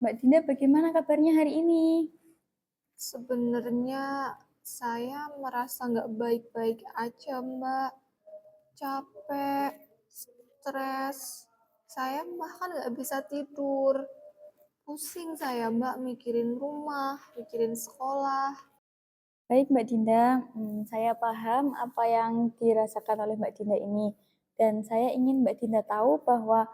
Mbak Dinda bagaimana kabarnya hari ini? Sebenarnya saya merasa nggak baik-baik aja, Mbak. Capek, stres, saya bahkan nggak bisa tidur. Pusing saya, Mbak, mikirin rumah, mikirin sekolah. Baik Mbak Dinda, saya paham apa yang dirasakan oleh Mbak Dinda ini. Dan saya ingin Mbak Dinda tahu bahwa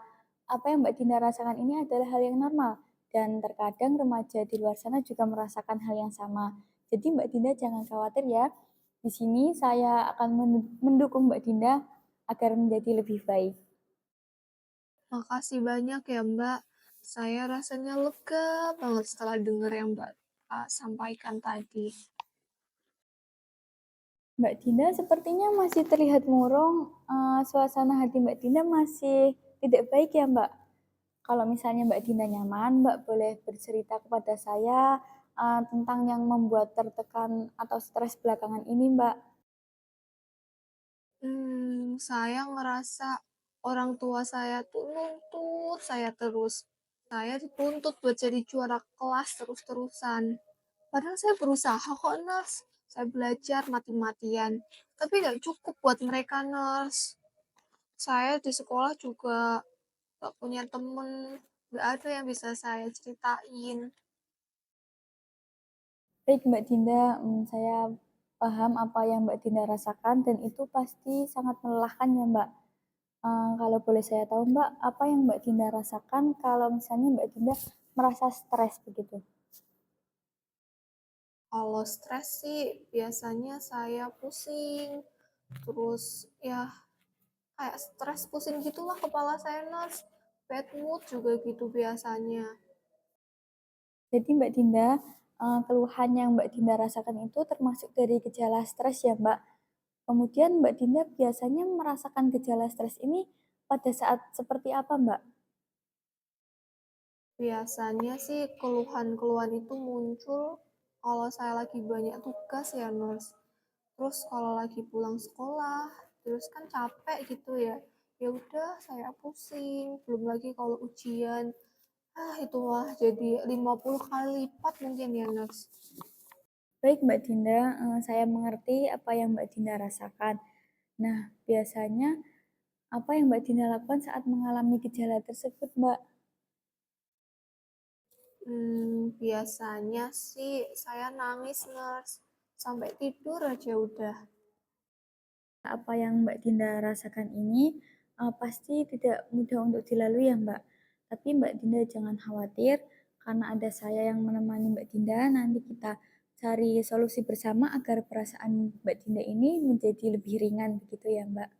apa yang Mbak Dinda rasakan ini adalah hal yang normal. Dan terkadang remaja di luar sana juga merasakan hal yang sama. Jadi Mbak Dinda jangan khawatir ya. Di sini saya akan mendukung Mbak Dinda agar menjadi lebih baik. Makasih banyak ya, Mbak. Saya rasanya lega banget setelah dengar yang Mbak sampaikan tadi. Mbak Dinda sepertinya masih terlihat murung, suasana hati Mbak Dinda masih tidak baik ya, Mbak? Kalau misalnya Mbak Dinda nyaman, Mbak boleh bercerita kepada saya, tentang yang membuat tertekan atau stres belakangan ini, Mbak. Saya ngerasa orang tua saya tuh nuntut saya terus. Saya dituntut buat jadi juara kelas terus-terusan. Padahal saya berusaha kok, Nurse. Saya belajar mati-matian. Tapi nggak cukup buat mereka, Nurse. Saya di sekolah juga nggak punya temen. Nggak ada yang bisa saya ceritain. Baik Mbak Dinda, saya paham apa yang Mbak Dinda rasakan dan itu pasti sangat melelahkan ya, Mbak. Kalau boleh saya tahu Mbak, apa yang Mbak Dinda rasakan kalau misalnya Mbak Dinda merasa stres begitu? Kalau stres sih biasanya saya pusing. Terus ya kayak stres pusing gitulah kepala saya, Nurse. Bad mood juga gitu biasanya. Jadi Mbak Dinda, keluhan yang Mbak Dinda rasakan itu termasuk dari gejala stres ya, Mbak? Kemudian Mbak Dinda biasanya merasakan gejala stres ini pada saat seperti apa, Mbak? Biasanya sih keluhan-keluhan itu muncul kalau saya lagi banyak tugas ya, Nurse. Terus kalau lagi pulang sekolah, terus kan capek gitu ya. Ya udah saya pusing, belum lagi kalau ujian. Itu mah jadi 50 kali lipat mungkin ya, Nurse. Baik Mbak Dinda, saya mengerti apa yang Mbak Dinda rasakan. Nah, biasanya apa yang Mbak Dinda lakukan saat mengalami gejala tersebut, Mbak? Biasanya sih saya nangis, Nurse. Sampai tidur aja udah. Apa yang Mbak Dinda rasakan ini pasti tidak mudah untuk dilalui ya Mbak. Tapi Mbak Dinda jangan khawatir karena ada saya yang menemani Mbak Dinda. Nanti kita cari solusi bersama agar perasaan Mbak Dinda ini menjadi lebih ringan begitu ya Mbak.